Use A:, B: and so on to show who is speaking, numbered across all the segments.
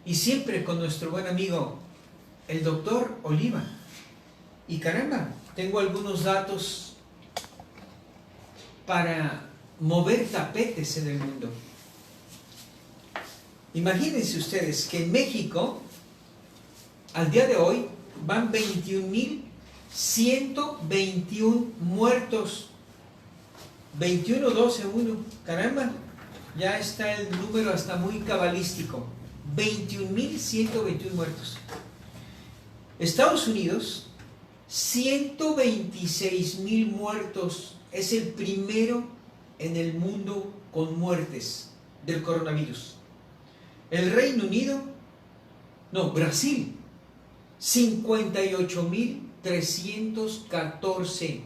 A: y siempre con nuestro buen amigo, el doctor Oliva. Y caramba, tengo algunos datos para mover tapetes en el mundo. Imagínense ustedes que en México, al día de hoy, van 21.121 muertos. 21, 12, 1. Caramba, ya está el número hasta muy cabalístico. 21.121 muertos. Estados Unidos, 126.000 muertos. Es el primero en el mundo con muertes del coronavirus. El Reino Unido, Brasil, 58.314.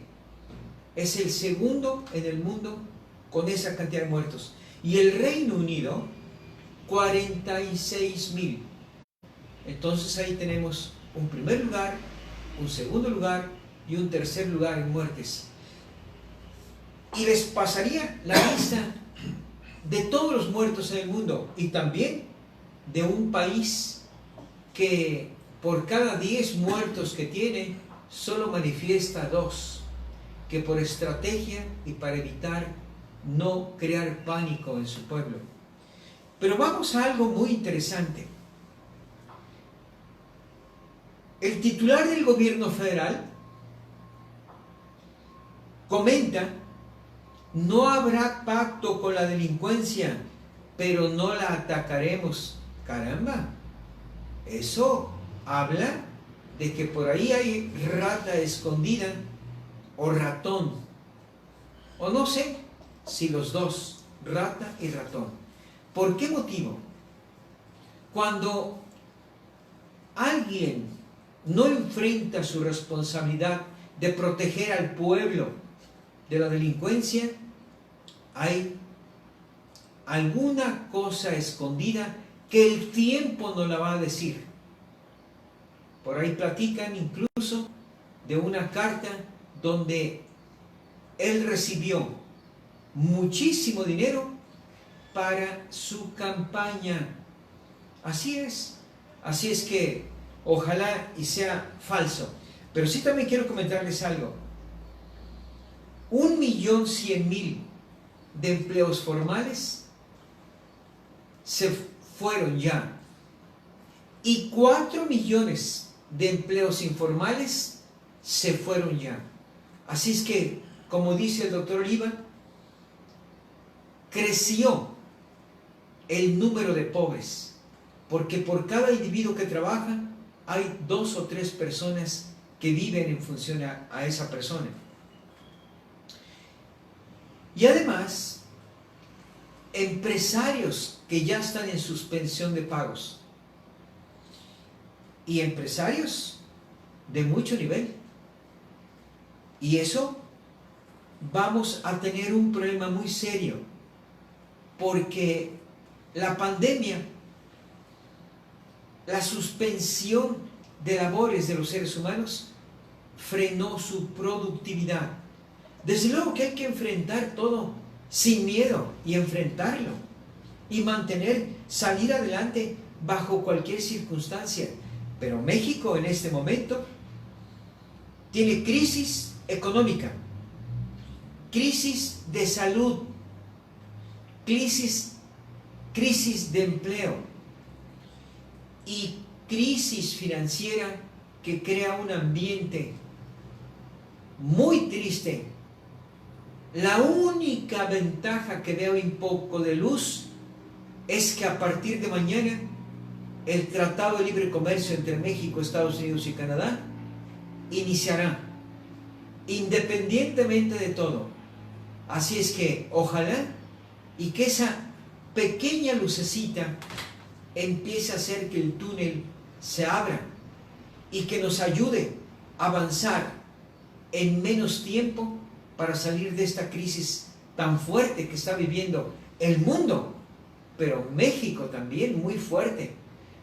A: Es el segundo en el mundo con esa cantidad de muertos. Y el Reino Unido, 46.000. Entonces ahí tenemos un primer lugar, un segundo lugar y un tercer lugar en muertes. Y les pasaría la lista de todos los muertos en el mundo y también de un país que por cada 10 muertos que tiene, solo manifiesta 2, que por estrategia y para evitar no crear pánico en su pueblo. Pero vamos a algo muy interesante. El titular del gobierno federal comenta: no habrá pacto con la delincuencia, pero no la atacaremos. Caramba, eso habla de que por ahí hay rata escondida o ratón, o no sé si los dos, rata y ratón. ¿Por qué motivo? Cuando alguien no enfrenta su responsabilidad de proteger al pueblo de la delincuencia, hay alguna cosa escondida que el tiempo no la va a decir. Por ahí platican incluso de una carta donde él recibió muchísimo dinero para su campaña. Así es que ojalá y sea falso. Pero sí también quiero comentarles algo. 1.100.000 de empleos formales se fueron ya, y 4 millones de empleos informales se fueron ya. Así es que, como dice el doctor Oliva, creció el número de pobres, porque por cada individuo que trabaja hay 2 o 3 personas que viven en función a esa persona. Y además, empresarios que ya están en suspensión de pagos. Y empresarios de mucho nivel. Y eso vamos a tener un problema muy serio, porque la pandemia, la suspensión de labores de los seres humanos, frenó su productividad. Desde luego que hay que enfrentar todo sin miedo y enfrentarlo y salir adelante bajo cualquier circunstancia. Pero México en este momento tiene crisis económica, crisis de salud, crisis de empleo y crisis financiera que crea un ambiente muy triste. La única ventaja que veo un poco de luz es que a partir de mañana el Tratado de Libre Comercio entre México, Estados Unidos y Canadá iniciará, independientemente de todo. Así es que ojalá y que esa pequeña lucecita empiece a hacer que el túnel se abra y que nos ayude a avanzar en menos tiempo para salir de esta crisis tan fuerte que está viviendo el mundo, pero México también muy fuerte,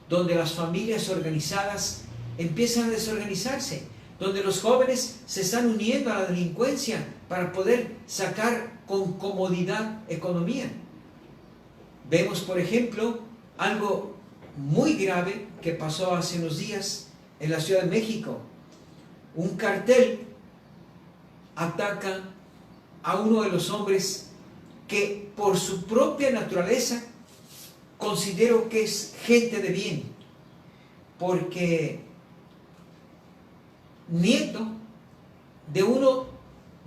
A: donde las familias organizadas empiezan a desorganizarse, donde los jóvenes se están uniendo a la delincuencia para poder sacar con comodidad economía. Vemos, por ejemplo, algo muy grave que pasó hace unos días en la Ciudad de México. Un cartel ataca a uno de los hombres que por su propia naturaleza considero que es gente de bien, porque nieto de uno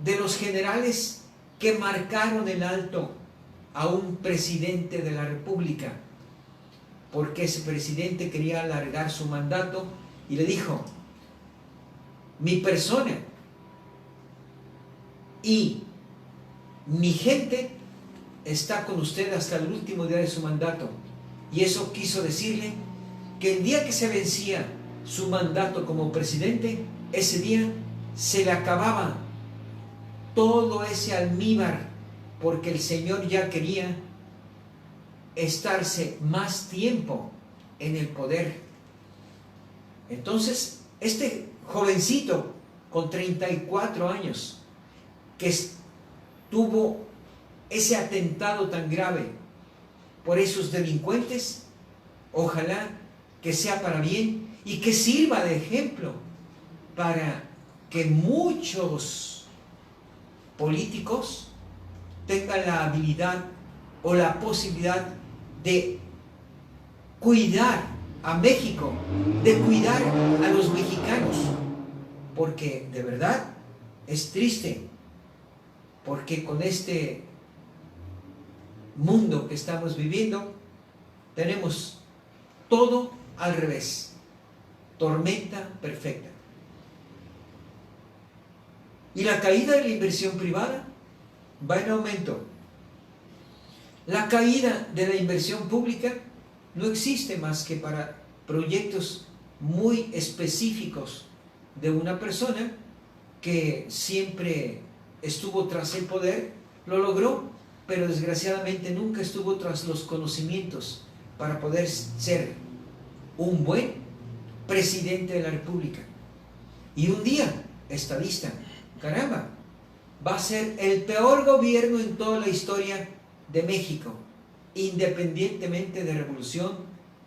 A: de los generales que marcaron el alto a un presidente de la República, porque ese presidente quería alargar su mandato y le dijo: mi persona y mi gente está con usted hasta el último día de su mandato. Y eso quiso decirle que el día que se vencía su mandato como presidente, ese día se le acababa todo ese almíbar, porque el señor ya quería estarse más tiempo en el poder. Entonces, este jovencito con 34 años que tuvo ese atentado tan grave por esos delincuentes, ojalá que sea para bien y que sirva de ejemplo para que muchos políticos tengan la habilidad o la posibilidad de cuidar a México, de cuidar a los mexicanos, porque de verdad es triste, porque con este mundo que estamos viviendo tenemos todo al revés, tormenta perfecta. Y la caída de la inversión privada va en aumento. La caída de la inversión pública no existe más que para proyectos muy específicos de una persona que siempre estuvo tras el poder, lo logró, pero desgraciadamente nunca estuvo tras los conocimientos para poder ser un buen presidente de la República. Y un día, estadista, caramba, va a ser el peor gobierno en toda la historia de México, independientemente de revolución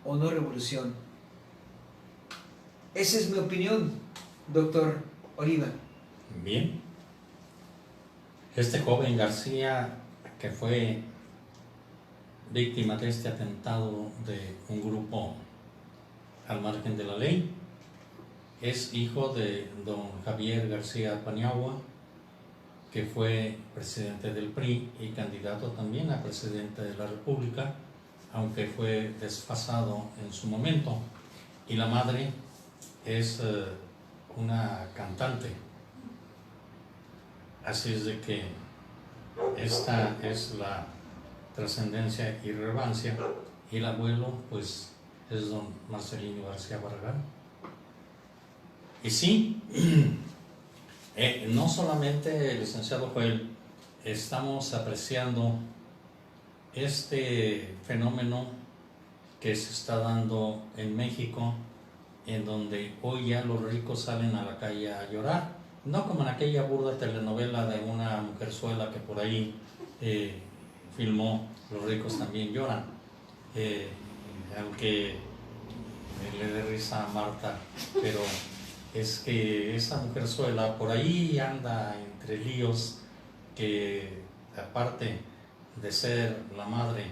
A: o no revolución. Esa es mi opinión, doctor Oliva.
B: Bien. Este joven García, que fue víctima de este atentado de un grupo al margen de la ley, es hijo de don Javier García Paniagua, que fue presidente del PRI y candidato también a presidente de la República, aunque fue desfasado en su momento. Y la madre es una cantante. Así es de que esta es la trascendencia y relevancia. Y el abuelo, pues, es don Marcelino García Barragán. Y sí, no solamente, licenciado Joel, estamos apreciando este fenómeno que se está dando en México, en donde hoy ya los ricos salen a la calle a llorar, no como en aquella burda telenovela de una mujerzuela que por ahí filmó Los ricos también lloran, aunque le dé risa a Marta, pero es que esa mujerzuela por ahí anda entre líos, que aparte de ser la madre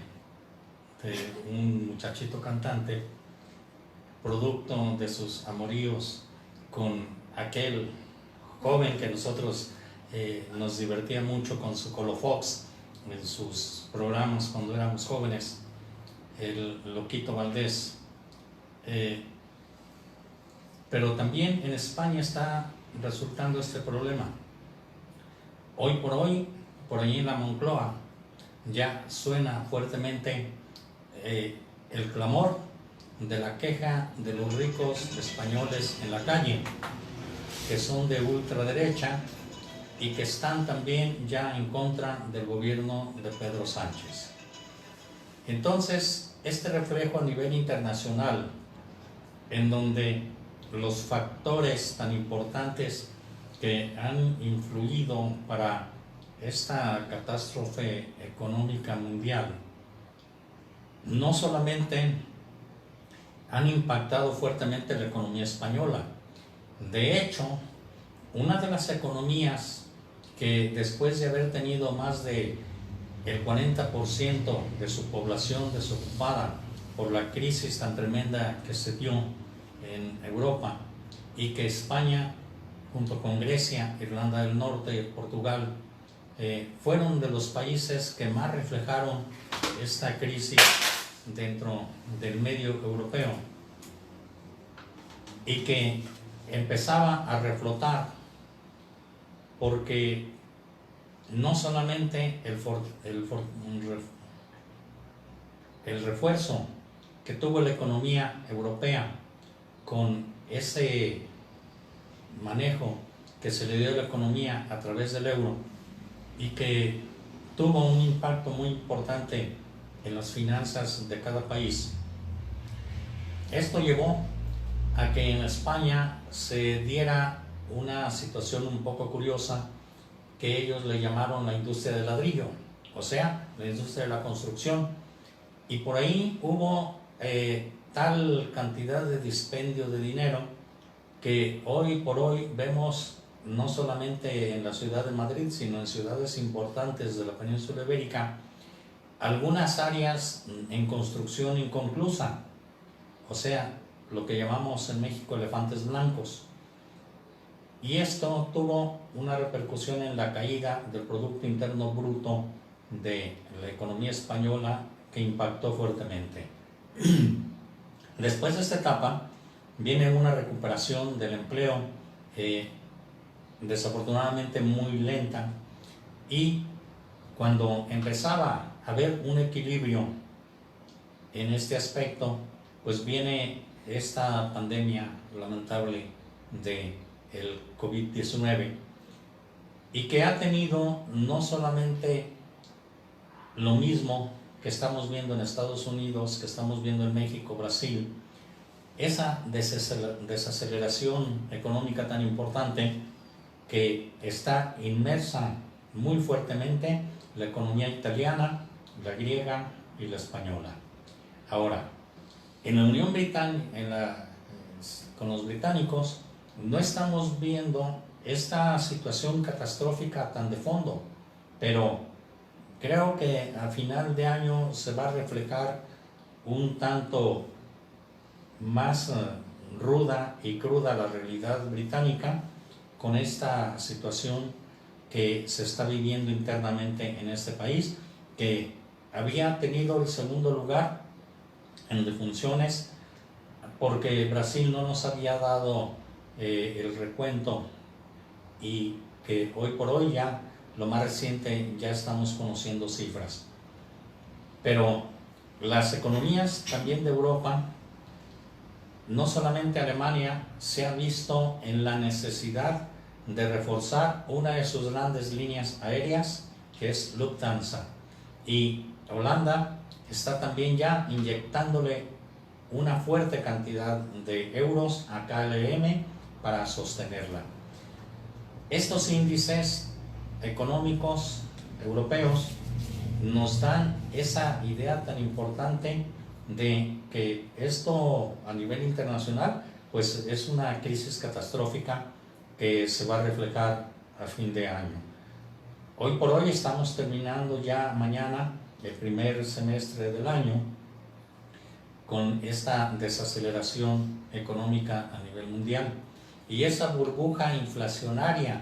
B: de un muchachito cantante, producto de sus amoríos con aquel joven que nosotros nos divertía mucho con su Colofox en sus programas cuando éramos jóvenes, el Loquito Valdés. Pero también en España está resultando este problema. Hoy por hoy, por allí en la Moncloa, ya suena fuertemente el clamor de la queja de los ricos españoles en la calle, que son de ultraderecha y que están también ya en contra del gobierno de Pedro Sánchez. Entonces, este reflejo a nivel internacional, en donde los factores tan importantes que han influido para esta catástrofe económica mundial no solamente han impactado fuertemente la economía española. De hecho, una de las economías que después de haber tenido más de el 40% de su población desocupada por la crisis tan tremenda que se dio en Europa, y que España, junto con Grecia, Irlanda del Norte y Portugal, fueron de los países que más reflejaron esta crisis dentro del medio europeo, y que empezaba a reflotar, porque no solamente el refuerzo que tuvo la economía europea con ese manejo que se le dio a la economía a través del euro, y que tuvo un impacto muy importante en las finanzas de cada país. Esto llevó a que en España se diera una situación un poco curiosa que ellos le llamaron la industria del ladrillo, o sea, la industria de la construcción, y por ahí hubo tal cantidad de dispendio de dinero que hoy por hoy vemos no solamente en la ciudad de Madrid, sino en ciudades importantes de la península ibérica, algunas áreas en construcción inconclusa, o sea, lo que llamamos en México elefantes blancos. Y esto tuvo una repercusión en la caída del Producto Interno Bruto de la economía española, que impactó fuertemente. Después de esta etapa viene una recuperación del empleo, desafortunadamente muy lenta, y cuando empezaba a haber un equilibrio en este aspecto, pues viene esta pandemia lamentable de el COVID-19, y que ha tenido no solamente lo mismo que estamos viendo en Estados Unidos, que estamos viendo en México, Brasil, esa desaceleración económica tan importante que está inmersa muy fuertemente la economía italiana, la griega y la española. Ahora, en la Unión Británica, con los británicos, no estamos viendo esta situación catastrófica tan de fondo, pero creo que a final de año se va a reflejar un tanto más ruda y cruda la realidad británica, con esta situación que se está viviendo internamente en este país, que había tenido el segundo lugar en defunciones porque Brasil no nos había dado el recuento, y que hoy por hoy, ya lo más reciente, ya estamos conociendo cifras. Pero las economías también de Europa, no solamente Alemania, se ha visto en la necesidad de reforzar una de sus grandes líneas aéreas, que es Lufthansa, y Holanda está también ya inyectándole una fuerte cantidad de euros a KLM para sostenerla. Estos índices económicos europeos nos dan esa idea tan importante de que esto a nivel internacional pues es una crisis catastrófica que se va a reflejar a fin de año. Hoy por hoy estamos terminando ya mañana el primer semestre del año con esta desaceleración económica a nivel mundial, y esa burbuja inflacionaria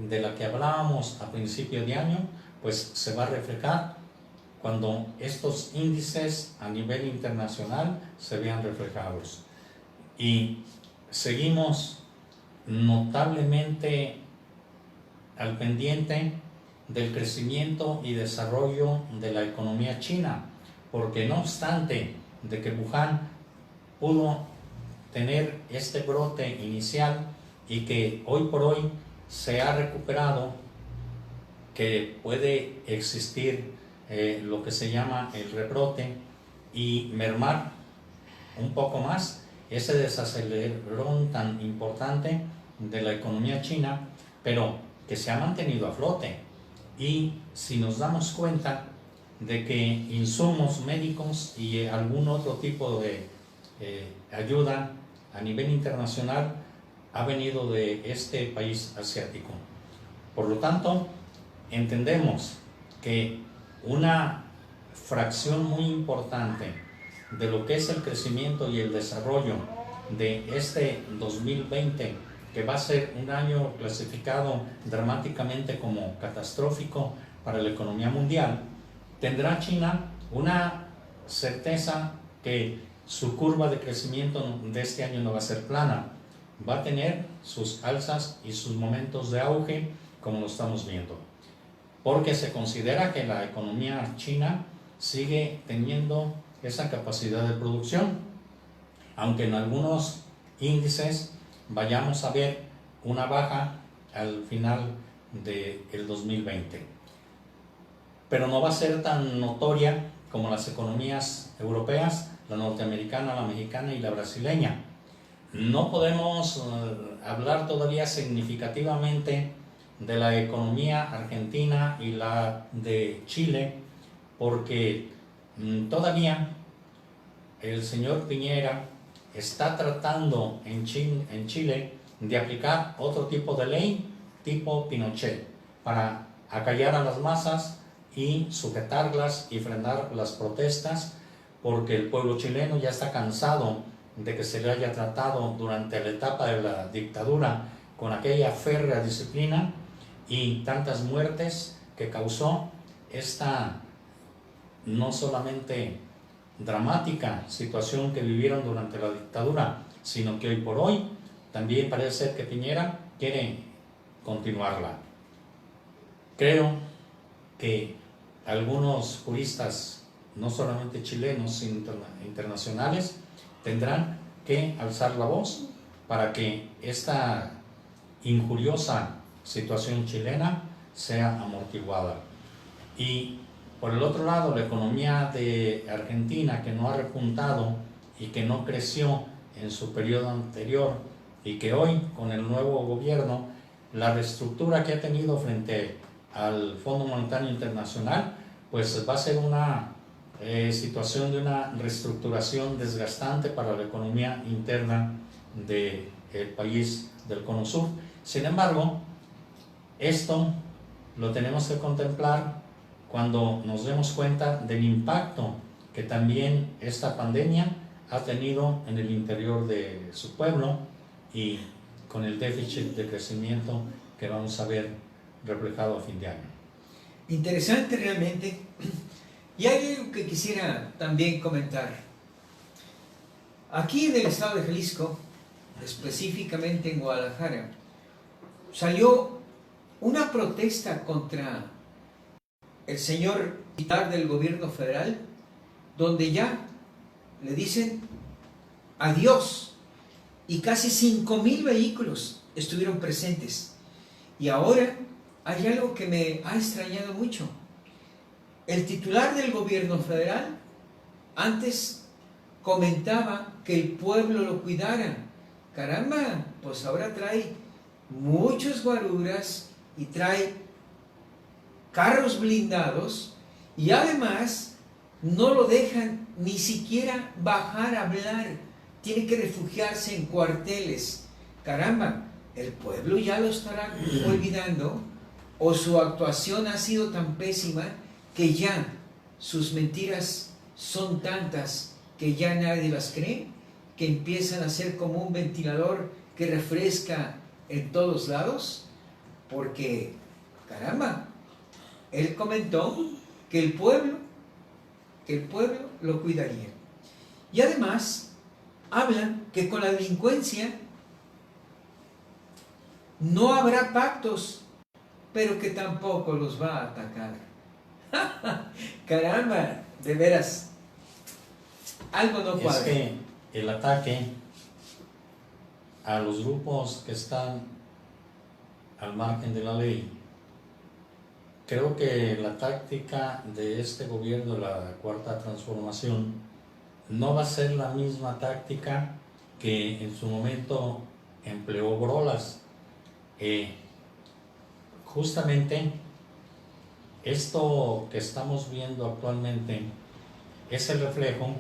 B: de la que hablábamos a principio de año pues se va a reflejar cuando estos índices a nivel internacional se vean reflejados. Y seguimos notablemente al pendiente del crecimiento y desarrollo de la economía china, porque no obstante de que Wuhan pudo tener este brote inicial y que hoy por hoy se ha recuperado, que puede existir lo que se llama el rebrote y mermar un poco más ese desacelerón tan importante de la economía china, pero que se ha mantenido a flote. Y si nos damos cuenta de que insumos médicos y algún otro tipo de ayuda a nivel internacional ha venido de este país asiático. Por lo tanto, entendemos que una fracción muy importante de lo que es el crecimiento y el desarrollo de este 2020, que va a ser un año clasificado dramáticamente como catastrófico para la economía mundial, tendrá China una certeza que su curva de crecimiento de este año no va a ser plana, va a tener sus alzas y sus momentos de auge, como lo estamos viendo, porque se considera que la economía china sigue teniendo esa capacidad de producción, aunque en algunos índices vayamos a ver una baja al final del 2020, pero no va a ser tan notoria como las economías europeas, la norteamericana, la mexicana y la brasileña. No podemos hablar todavía significativamente de la economía argentina y la de Chile, porque todavía el señor Piñera está tratando en Chile de aplicar otro tipo de ley tipo Pinochet para acallar a las masas y sujetarlas y frenar las protestas, porque el pueblo chileno ya está cansado de que se le haya tratado durante la etapa de la dictadura con aquella férrea disciplina y tantas muertes que causó esta no solamente dramática situación que vivieron durante la dictadura, sino que hoy por hoy también parece ser que Piñera quiere continuarla. Creo que algunos juristas, no solamente chilenos, sino internacionales, tendrán que alzar la voz para que esta injuriosa situación chilena sea amortiguada. Y por el otro lado, la economía de Argentina, que no ha repuntado y que no creció en su periodo anterior, y que hoy, con el nuevo gobierno, la reestructura que ha tenido frente al Fondo Monetario Internacional, pues va a ser una situación de una reestructuración desgastante para la economía interna del país del Cono Sur. Sin embargo, esto lo tenemos que contemplar cuando nos demos cuenta del impacto que también esta pandemia ha tenido en el interior de su pueblo y con el déficit de crecimiento que vamos a ver reflejado a fin de año.
A: Interesante realmente. Y hay algo que quisiera también comentar. Aquí en el estado de Jalisco, específicamente en Guadalajara, salió una protesta contra el señor titular del gobierno federal, donde ya le dicen adiós, y casi 5,000 vehículos estuvieron presentes. Y ahora hay algo que me ha extrañado mucho. El titular del gobierno federal antes comentaba que el pueblo lo cuidara. Caramba, pues ahora trae muchos guaruras y trae carros blindados, y además no lo dejan ni siquiera bajar a hablar, tiene que refugiarse en cuarteles. Caramba, el pueblo ya lo estará olvidando, o su actuación ha sido tan pésima que ya sus mentiras son tantas que ya nadie las cree, que empiezan a ser como un ventilador que refresca en todos lados. Porque, caramba, él comentó que el pueblo lo cuidaría. Y además habla que con la delincuencia no habrá pactos, pero que tampoco los va a atacar. Caramba, de veras, algo no cuadra.
B: Es que el ataque a los grupos que están al margen de la ley, creo que la táctica de este gobierno de la Cuarta Transformación no va a ser la misma táctica que en su momento empleó Brolas. Justamente esto que estamos viendo actualmente es el reflejo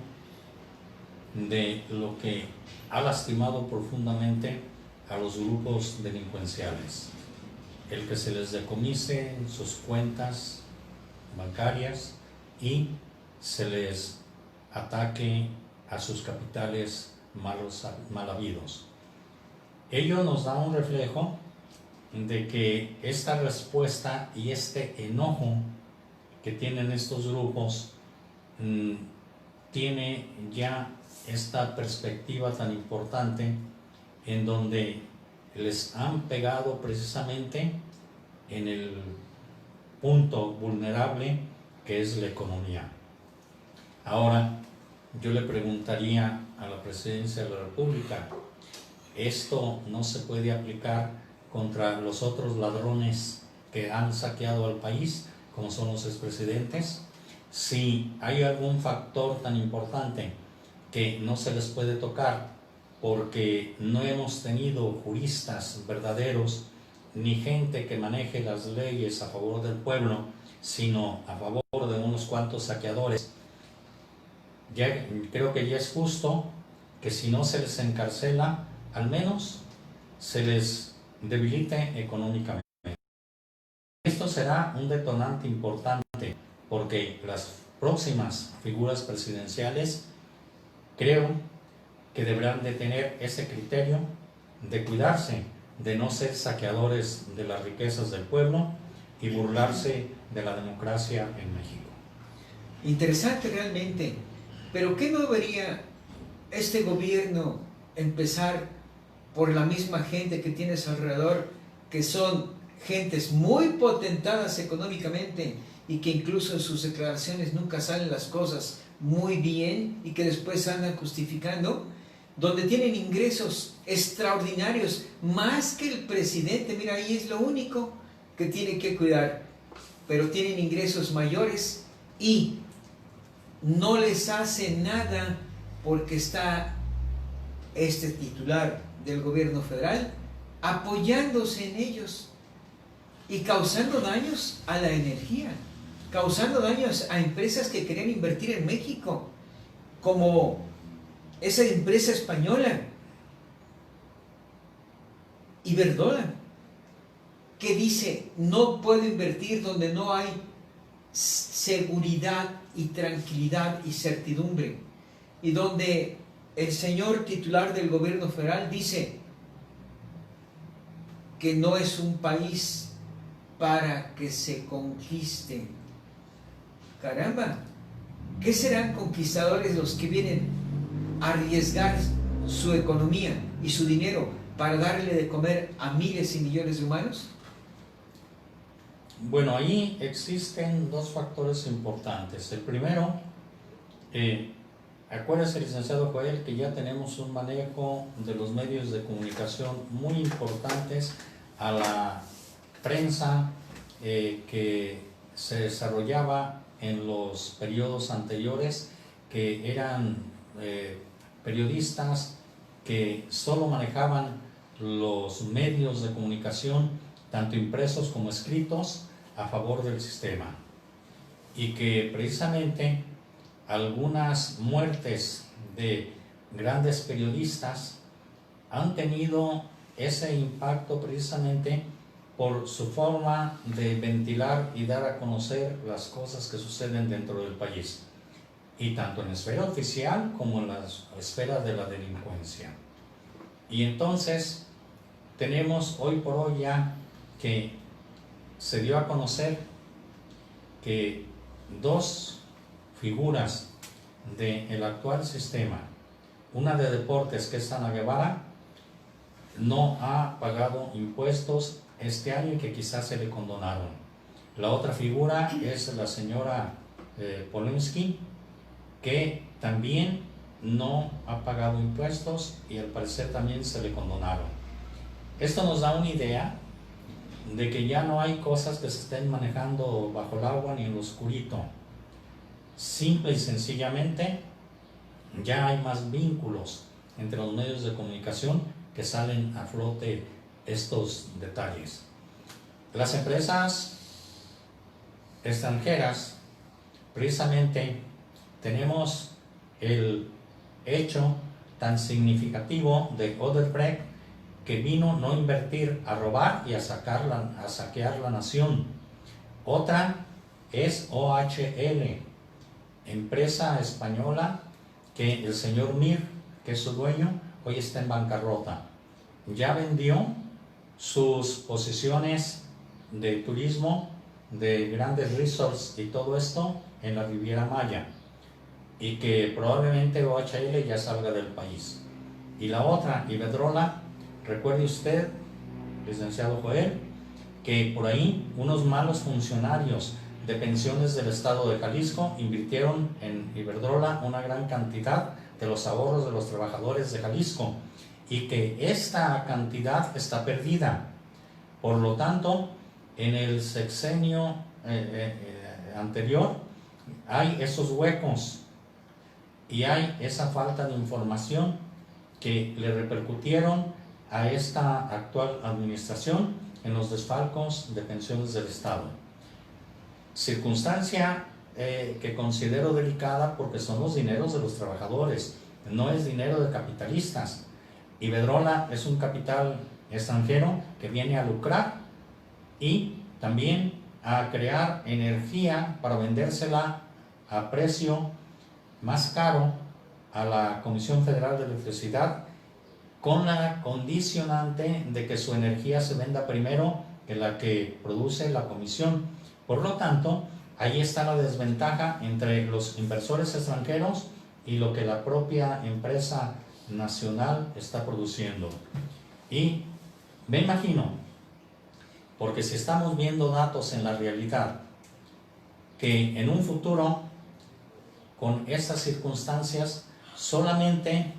B: de lo que ha lastimado profundamente a los grupos delincuenciales. El que se les decomise sus cuentas bancarias y se les ataque a sus capitales mal habidos. Ello nos da un reflejo de que esta respuesta y este enojo que tienen estos grupos tiene ya esta perspectiva tan importante en donde les han pegado precisamente en el punto vulnerable que es la economía. Ahora, yo le preguntaría a la Presidencia de la República, ¿esto no se puede aplicar contra los otros ladrones que han saqueado al país, como son los expresidentes? Si hay algún factor tan importante que no se les puede tocar porque no hemos tenido juristas verdaderos ni gente que maneje las leyes a favor del pueblo, sino a favor de unos cuantos saqueadores, ya creo que ya es justo que si no se les encarcela, al menos se les debilite económicamente. Esto será un detonante importante porque las próximas figuras presidenciales creo que deberán de tener ese criterio de cuidarse, de no ser saqueadores de las riquezas del pueblo y burlarse de la democracia en México.
A: Interesante realmente, pero ¿qué no debería este gobierno empezar por la misma gente que tienes alrededor, que son gentes muy potentadas económicamente y que incluso en sus declaraciones nunca salen las cosas muy bien y que después andan justificando, donde tienen ingresos extraordinarios, más que el presidente? Mira, ahí es lo único que tiene que cuidar, pero tienen ingresos mayores y no les hace nada porque está este titular del gobierno federal apoyándose en ellos y causando daños a la energía, causando daños a empresas que querían invertir en México, como esa empresa española, Iberdrola, que dice: no puedo invertir donde no hay seguridad y tranquilidad y certidumbre, y donde el señor titular del gobierno federal dice que no es un país para que se conquiste. Caramba, ¿qué serán conquistadores los que vienen a arriesgar su economía y su dinero para darle de comer a miles y millones de humanos?
B: Bueno, ahí existen dos factores importantes. El primero, acuérdese, licenciado Joel, que ya tenemos un manejo de los medios de comunicación muy importantes a la prensa que se desarrollaba en los periodos anteriores, que eran periodistas que solo manejaban los medios de comunicación, tanto impresos como escritos, a favor del sistema, y que precisamente algunas muertes de grandes periodistas han tenido ese impacto precisamente por su forma de ventilar y dar a conocer las cosas que suceden dentro del país, y tanto en la esfera oficial como en la esfera de la delincuencia. Y entonces tenemos hoy por hoy ya que se dio a conocer que dos figuras del actual sistema, una de deportes, que es Ana Guevara, no ha pagado impuestos este año y que quizás se le condonaron. La otra figura es la señora Polensky, que también no ha pagado impuestos y al parecer también se le condonaron. Esto nos da una idea de que ya no hay cosas que se estén manejando bajo el agua ni en lo oscurito. Simple y sencillamente ya hay más vínculos entre los medios de comunicación que salen a flote estos detalles. Las empresas extranjeras, precisamente tenemos el hecho tan significativo de Odebrecht, que vino no a invertir, a robar y a saquear la nación. Otra es OHL, empresa española que el señor Mir, que es su dueño, hoy está en bancarrota. Ya vendió sus posiciones de turismo, de grandes resorts y todo esto en la Riviera Maya, y que probablemente OHL ya salga del país. Y la otra, Iberdrola, recuerde usted, licenciado Joel, que por ahí unos malos funcionarios de pensiones del estado de Jalisco invirtieron en Iberdrola una gran cantidad de los ahorros de los trabajadores de Jalisco, y que esta cantidad está perdida. Por lo tanto, en el sexenio anterior hay esos huecos y hay esa falta de información que le repercutieron a esta actual administración en los desfalcos de pensiones del Estado. Circunstancia que considero delicada, porque son los dineros de los trabajadores, no es dinero de capitalistas. Iberdrola es un capital extranjero que viene a lucrar y también a crear energía para vendérsela a precio más caro a la Comisión Federal de Electricidad, con la condicionante de que su energía se venda primero que la que produce la comisión. Por lo tanto, ahí está la desventaja entre los inversores extranjeros y lo que la propia empresa nacional está produciendo. Y me imagino, porque si estamos viendo datos en la realidad, que en un futuro, con estas circunstancias, solamente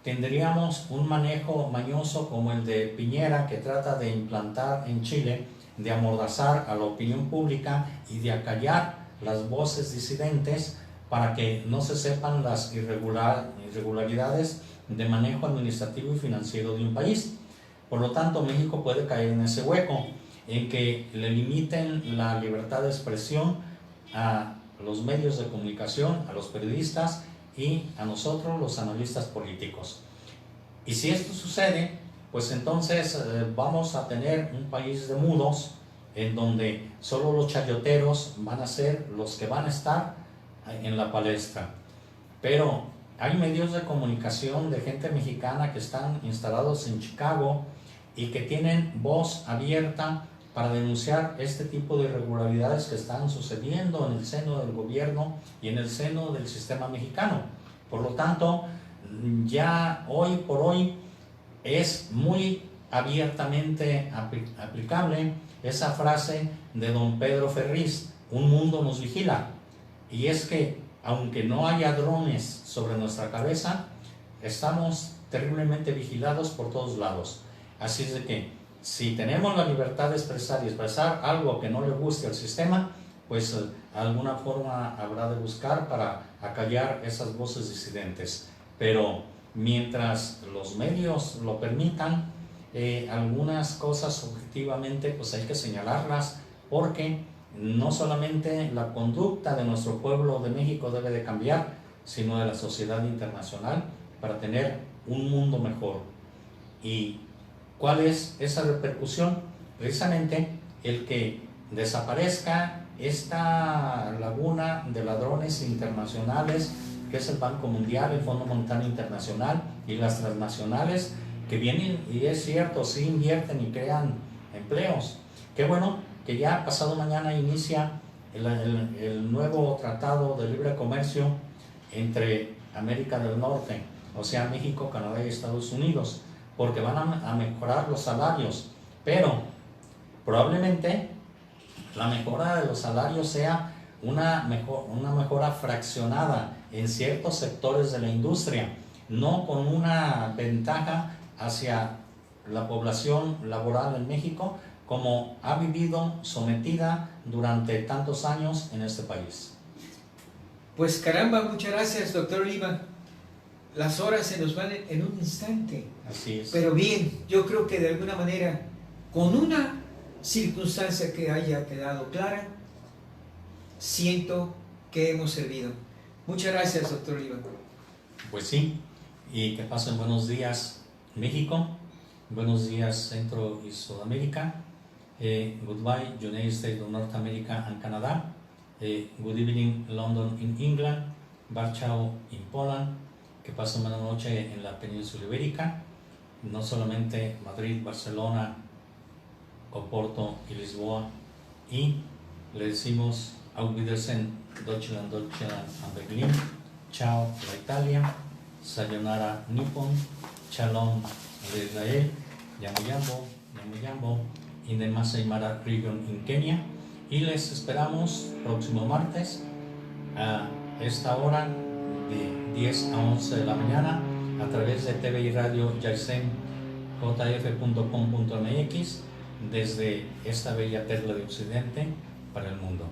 B: tendríamos un manejo mañoso como el de Piñera, que trata de implantar en Chile, de amordazar a la opinión pública y de acallar las voces disidentes para que no se sepan las irregularidades de manejo administrativo y financiero de un país. Por lo tanto, México puede caer en ese hueco, en que le limiten la libertad de expresión a los medios de comunicación, a los periodistas y a nosotros, los analistas políticos. Y si esto sucede, pues entonces vamos a tener un país de mudos, en donde solo los chayoteros van a ser los que van a estar en la palestra. Pero hay medios de comunicación de gente mexicana que están instalados en Chicago y que tienen voz abierta para denunciar este tipo de irregularidades que están sucediendo en el seno del gobierno y en el seno del sistema mexicano. Por lo tanto, ya hoy por hoy es muy abiertamente aplicable esa frase de don Pedro Ferriz: un mundo nos vigila. Y es que, aunque no haya drones sobre nuestra cabeza, estamos terriblemente vigilados por todos lados. Así es de que, si tenemos la libertad de expresar y expresar algo que no le guste al sistema, pues alguna forma habrá de buscar para acallar esas voces disidentes. Pero mientras los medios lo permitan, algunas cosas objetivamente pues hay que señalarlas, porque no solamente la conducta de nuestro pueblo de México debe de cambiar, sino de la sociedad internacional, para tener un mundo mejor. ¿Y cuál es esa repercusión? Precisamente el que desaparezca esta laguna de ladrones internacionales, que es el Banco Mundial, el Fondo Monetario Internacional y las transnacionales, que vienen, y es cierto, sí invierten y crean empleos. Qué bueno que ya pasado mañana inicia el nuevo tratado de libre comercio entre América del Norte, o sea, México, Canadá y Estados Unidos, porque van a mejorar los salarios, pero probablemente la mejora de los salarios sea una mejora fraccionada en ciertos sectores de la industria, no con una ventaja hacia la población laboral en México, como ha vivido sometida durante tantos años en este país.
A: Pues caramba, muchas gracias, doctor Oliva. Las horas se nos van en un instante.
B: Así es.
A: Pero bien, yo creo que de alguna manera, con una circunstancia que haya quedado clara, siento que hemos servido. Muchas gracias, doctor Oliva.
B: Pues sí, y que pasen buenos días México, buenos días Centro y Sudamérica, goodbye United States of North America and Canada, good evening London in England, Warsaw in Poland, que pasen buena noche en la península ibérica, no solamente Madrid, Barcelona, Oporto y Lisboa, y le decimos Auf Wiedersehen, Deutschland, Deutschland and Berlin, chao la Italia, sayonara Nippon, shalom de Israel, Yamuyambo, Yamuyambo, in the Masai Mara region in Kenia, y les esperamos próximo martes a esta hora de 10 a 11 de la mañana a través de TV y Radio jf.com.mx desde esta bella perla de Occidente para el mundo.